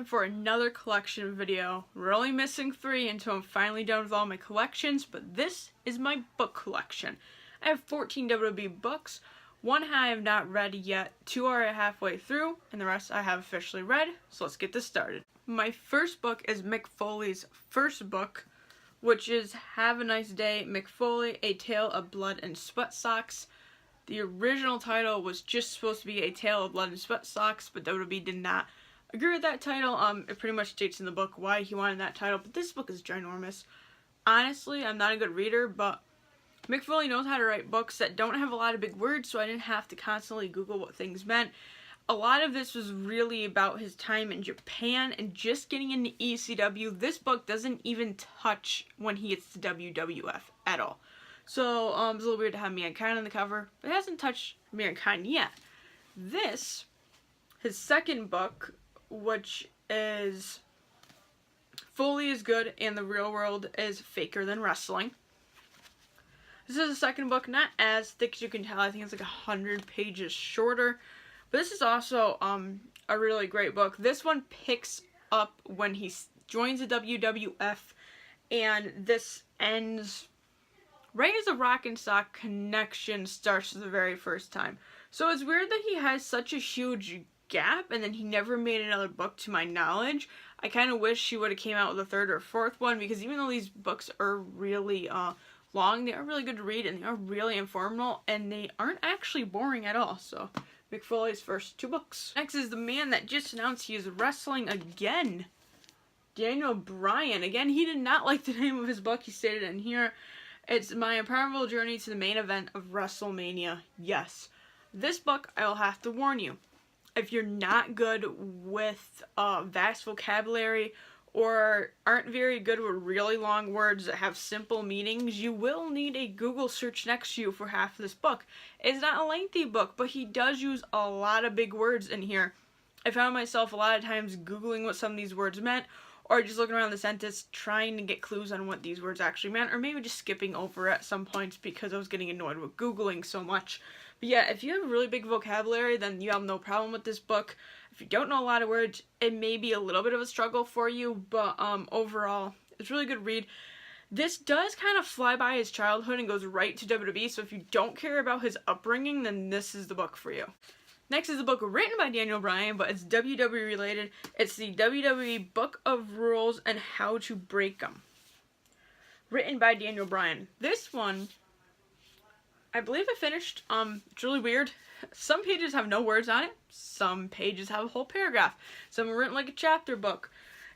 time for another collection video. We're only missing 3 until I'm finally done with all my collections, but this is my book collection. I have 14 WWE books. 1 I have not read yet, 2 are halfway through, and the rest I have officially read, so let's get this started. My first book is Mick Foley's first book, which is Have a Nice Day, Mick Foley, A Tale of Blood and Sweat Socks. The original title was just supposed to be A Tale of Blood and Sweat Socks, but WWE did not agree with that title. It pretty much states in the book why he wanted that title, but this book is ginormous. Honestly, I'm not a good reader, but Mick Foley knows how to write books that don't have a lot of big words, so I didn't have to constantly Google what things meant. A lot of this was really about his time in Japan and just getting into ECW. This book doesn't even touch when he gets to WWF at all. So, it's a little weird to have Mankind on the cover, but it hasn't touched Mankind yet. This, his second book, which is Foley is Good and the Real World is Faker Than Wrestling. This is the second book, not as thick as you can tell. I think it's like 100 pages shorter. But this is also a really great book. This one picks up when he joins the WWF, and this ends right as the Rock and Sock connection starts for the very first time. So it's weird that he has such a huge gap, and then he never made another book to my knowledge. I kind of wish he would have came out with a 3rd or 4th one, because even though these books are really long, they are really good to read, and they are really informational, and they aren't actually boring at all. So Mick Foley's first 2 books. Next is the man that just announced he is wrestling again, Daniel Bryan. Again, he did not like the name of his book. He stated in here, it's my improbable journey to the main event of WrestleMania. Yes. This book, I will have to warn you, if you're not good with vast vocabulary or aren't very good with really long words that have simple meanings, you will need a Google search next to you for half of this book. It's not a lengthy book, but he does use a lot of big words in here. I found myself a lot of times Googling what some of these words meant, or just looking around the sentence trying to get clues on what these words actually meant, or maybe just skipping over at some points because I was getting annoyed with Googling so much. But yeah, if you have a really big vocabulary, then you have no problem with this book. If you don't know a lot of words, it may be a little bit of a struggle for you, but overall, it's a really good read. This does kind of fly by his childhood and goes right to WWE, so if you don't care about his upbringing, then this is the book for you. Next is a book written by Daniel Bryan, but it's WWE related. It's the WWE Book of Rules and How to Break Them. Written by Daniel Bryan. This one, I believe I finished. It's really weird. Some pages have no words on it. Some pages have a whole paragraph. Some are written like a chapter book.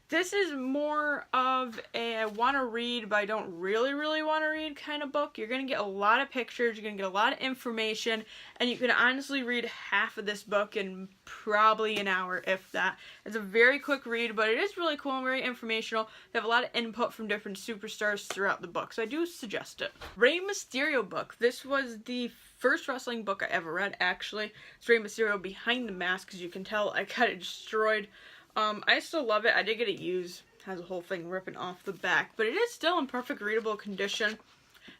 This is more of a I want to read, but I don't really want to read kind of book. You're going to get a lot of pictures, you're going to get a lot of information, and you can honestly read half of this book in probably an hour, if that. It's a very quick read, but it is really cool and very informational. They have a lot of input from different superstars throughout the book, so I do suggest it. Rey Mysterio book. This was the first wrestling book I ever read, actually. It's Rey Mysterio Behind the Mask. As you can tell, I got it destroyed. I still love it. I did get it used. It has a whole thing ripping off the back, but it is still in perfect readable condition.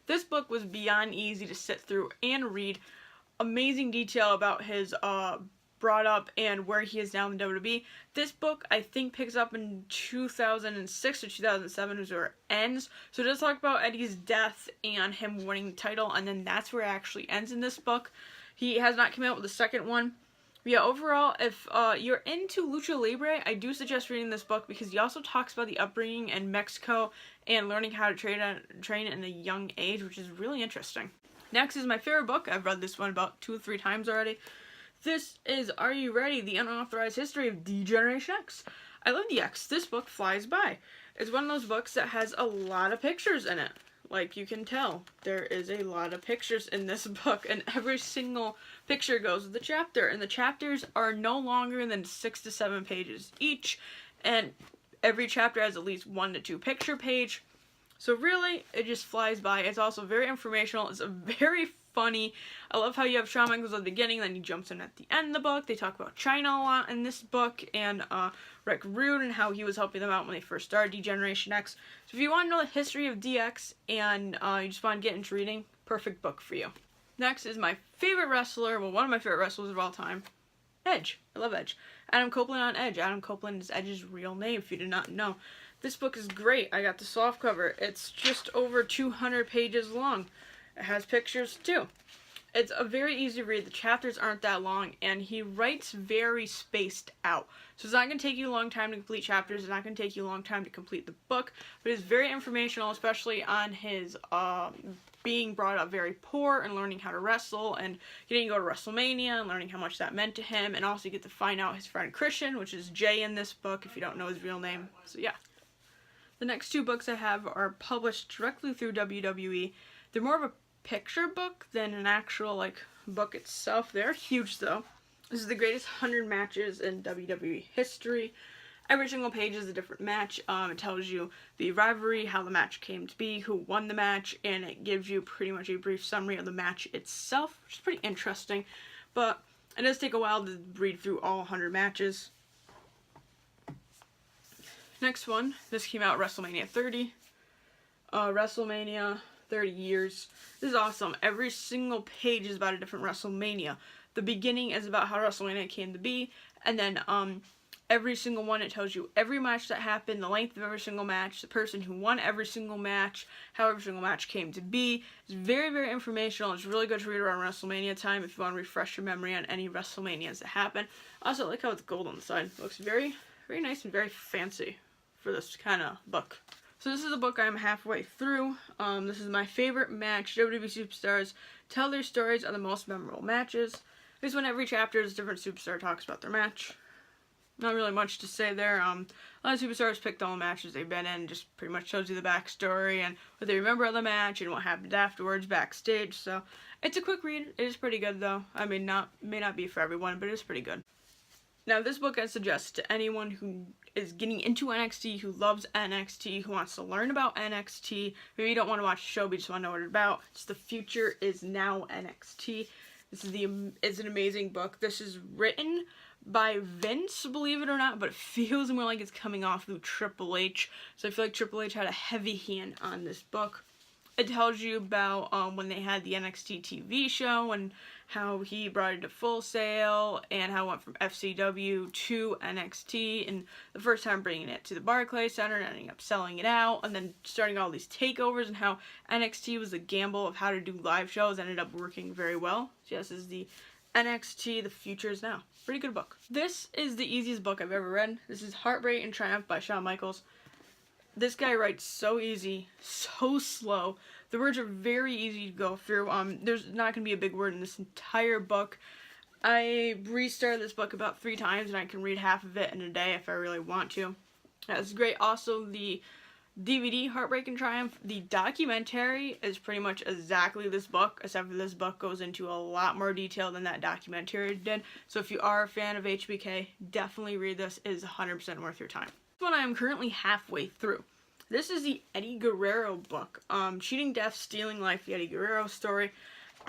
This book was beyond easy to sit through and read. Amazing detail about his brought up and where he is now in WWE. This book, I think, picks up in 2006 or 2007 is where it ends. So it does talk about Eddie's death and him winning the title, and then that's where it actually ends in this book. He has not come out with the second one. Yeah, overall, if you're into Lucha Libre, I do suggest reading this book because he also talks about the upbringing in Mexico and learning how to train at a young age, which is really interesting. Next is my favorite book. I've read this one about 2 or 3 times already. This is Are You Ready? The Unauthorized History of D-Generation X. I love the X. This book flies by. It's one of those books that has a lot of pictures in it. Like you can tell, there is a lot of pictures in this book, and every single picture goes with the chapter, and the chapters are no longer than 6 to 7 pages each, and every chapter has at least 1 to 2 picture page. So really, it just flies by. It's also very informational. It's a very funny. I love how you have Shawn Michaels at the beginning, then he jumps in at the end of the book. They talk about China a lot in this book, and Rick Rude and how he was helping them out when they first started D-Generation X. So if you want to know the history of DX and you just want to get into reading, perfect book for you. Next is my favorite wrestler, well, one of my favorite wrestlers of all time, Edge. I love Edge. Adam Copeland on Edge. Adam Copeland is Edge's real name, if you did not know. This book is great. I got the softcover. It's just over 200 pages long. It has pictures too. It's a very easy read. The chapters aren't that long, and he writes very spaced out. So it's not going to take you a long time to complete chapters. It's not going to take you a long time to complete the book, but it's very informational, especially on his being brought up very poor and learning how to wrestle and getting to go to WrestleMania and learning how much that meant to him. And also you get to find out his friend Christian, which is Jay in this book, if you don't know his real name. So yeah. The next 2 books I have are published directly through WWE. They're more of a picture book than an actual book itself. They're huge though. This is the greatest 100 matches in WWE history. Every single page is a different match. It tells you the rivalry, how the match came to be, who won the match, and it gives you pretty much a brief summary of the match itself, which is pretty interesting. But it does take a while to read through all 100 matches. Next one, this came out WrestleMania 30. WrestleMania 30 years. This is awesome. Every single page is about a different WrestleMania. The beginning is about how WrestleMania came to be, and then every single one, it tells you every match that happened, the length of every single match, the person who won every single match, how every single match came to be. It's very, very informational. It's really good to read around WrestleMania time if you want to refresh your memory on any WrestleManias that happen. I also like how it's gold on the side. It looks very, very nice and very fancy for this kind of book. So this is a book I'm halfway through. This is my favorite match. WWE superstars tell their stories of the most memorable matches. This one, every chapter is a different superstar talks about their match. Not really much to say there. A lot of superstars picked all the matches they've been in. Just pretty much shows you the backstory and what they remember of the match and what happened afterwards backstage. So it's a quick read. It is pretty good though. I mean, may not be for everyone, but it's pretty good. Now this book I suggest to anyone who is getting into NXT, who loves NXT, who wants to learn about NXT. Maybe you don't want to watch the show, but you just want to know what it's about. It's The Future Is Now NXT. It's an amazing book. This is written by Vince, believe it or not, but it feels more like it's coming off through Triple H. So I feel like Triple H had a heavy hand on this book. It tells you about when they had the NXT TV show and how he brought it to Full Sail and how it went from FCW to NXT, and the first time bringing it to the Barclays Center and ending up selling it out, and then starting all these takeovers, and how NXT was a gamble of how to do live shows, ended up working very well. So yes, this is the NXT The Future Is Now. Pretty good book. This is the easiest book I've ever read. This is Heartbreak and Triumph by Shawn Michaels. This guy writes so easy, so slow. The words are very easy to go through. There's not going to be a big word in this entire book. I restarted this book about 3 times, and I can read half of it in a day if I really want to. That's great. Also, the DVD, Heartbreak and Triumph, the documentary is pretty much exactly this book, except for this book goes into a lot more detail than that documentary did. So if you are a fan of HBK, definitely read this. It is 100% worth your time. This one I am currently halfway through. This is the Eddie Guerrero book. Cheating, Death, Stealing Life, the Eddie Guerrero story.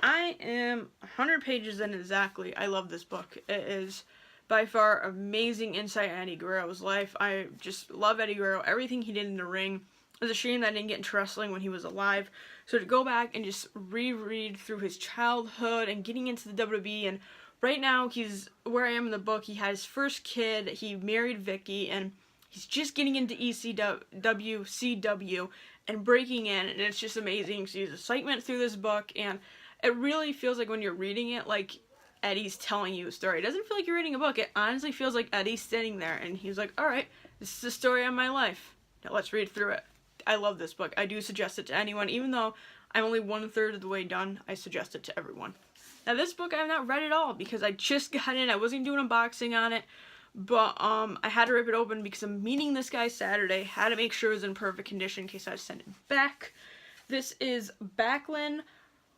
I am 100 pages in exactly. I love this book. It is by far amazing insight on Eddie Guerrero's life. I just love Eddie Guerrero. Everything he did in the ring. It was a shame that I didn't get into wrestling when he was alive. So to go back and just reread through his childhood and getting into the WWE, and right now he's where I am in the book. He had his first kid. He married Vicky, and he's just getting into WCW and breaking in, and it's just amazing. So he's excitement through this book, and it really feels like when you're reading it, like Eddie's telling you a story. It doesn't feel like you're reading a book. It honestly feels like Eddie's sitting there, and he's like, alright, this is the story of my life. Now let's read through it. I love this book. I do suggest it to anyone. Even though I'm only 1/3 of the way done, I suggest it to everyone. Now this book I have not read at all because I just got in. I wasn't doing unboxing on it. But I had to rip it open because I'm meeting this guy Saturday. Had to make sure it was in perfect condition in case I send it back. This is Backlund,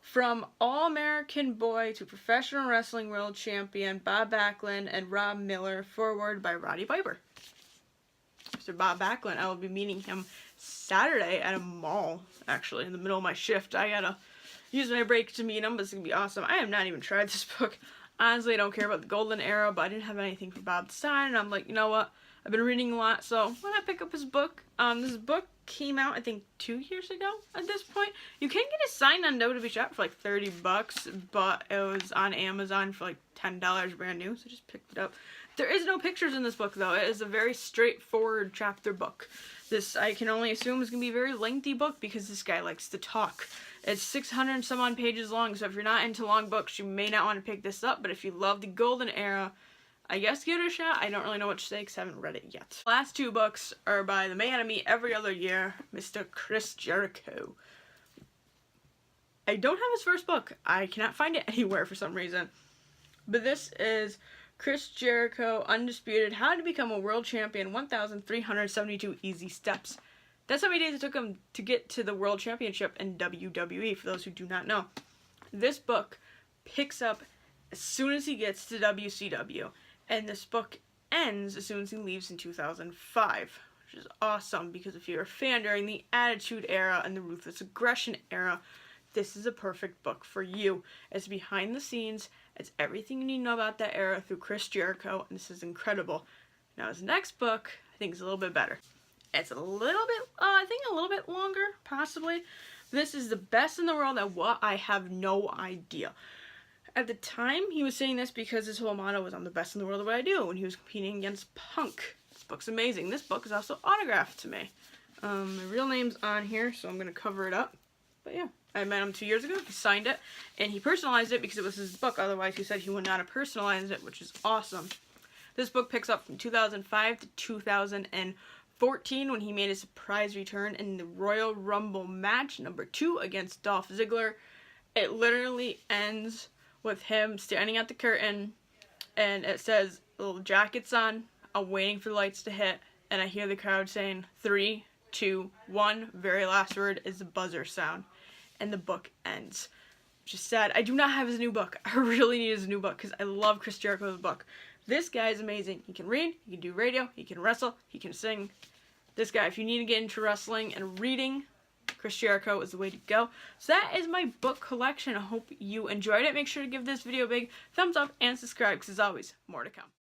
From All-American Boy to Professional Wrestling World Champion Bob Backlund and Rob Miller, foreword by Roddy Piper. Mr. Bob Backlund, I will be meeting him Saturday at a mall, actually, in the middle of my shift. I gotta use my break to meet him, but it's gonna be awesome. I have not even tried this book. Honestly, I don't care about the Golden Era, but I didn't have anything for Bob to sign, and I'm like, you know what? I've been reading a lot, so why not pick up his book? This book came out, I think, 2 years ago at this point. You can get it signed on WWE Shop for like $30, but it was on Amazon for like $10 brand new, so just picked it up. There is no pictures in this book, though. It is a very straightforward chapter book. This, I can only assume, is going to be a very lengthy book because this guy likes to talk. It's 600 and some odd pages long, so if you're not into long books, you may not want to pick this up, but if you love the Golden Era, I guess give it a shot. I don't really know what to say because I haven't read it yet. The last 2 books are by the man I meet every other year, Mr. Chris Jericho. I don't have his first book. I cannot find it anywhere for some reason. But this is Chris Jericho, Undisputed, How to Become a World Champion, 1,372 Easy Steps. That's how many days it took him to get to the World Championship in WWE, for those who do not know. This book picks up as soon as he gets to WCW. And this book ends as soon as he leaves in 2005, which is awesome because if you're a fan during the Attitude Era and the Ruthless Aggression Era, this is a perfect book for you. It's behind the scenes, it's everything you need to know about that era through Chris Jericho, and this is incredible. Now his next book, I think, is a little bit better. It's a little bit, I think a little bit longer, possibly. This is the best in the world at what I have no idea. At the time, he was saying this because his whole motto was, I'm the best in the world at what I do, when he was competing against Punk. This book's amazing. This book is also autographed to me. My real name's on here, so I'm going to cover it up. But yeah, I met him 2 years ago. He signed it, and he personalized it because it was his book. Otherwise, he said he would not have personalized it, which is awesome. This book picks up from 2005 to 2014 when he made a surprise return in the Royal Rumble match number 2 against Dolph Ziggler. It literally ends with him standing at the curtain, and it says, little jacket's on, I'm waiting for the lights to hit, and I hear the crowd saying, 3, 2, 1, very last word is the buzzer sound, and the book ends. Just sad. I do not have his new book. I really need his new book, because I love Chris Jericho's book. This guy is amazing. He can read, he can do radio, he can wrestle, he can sing. This guy, if you need to get into wrestling and reading, Chris Jericho is the way to go. So that is my book collection. I hope you enjoyed it. Make sure to give this video a big thumbs up and subscribe because, as always, more to come.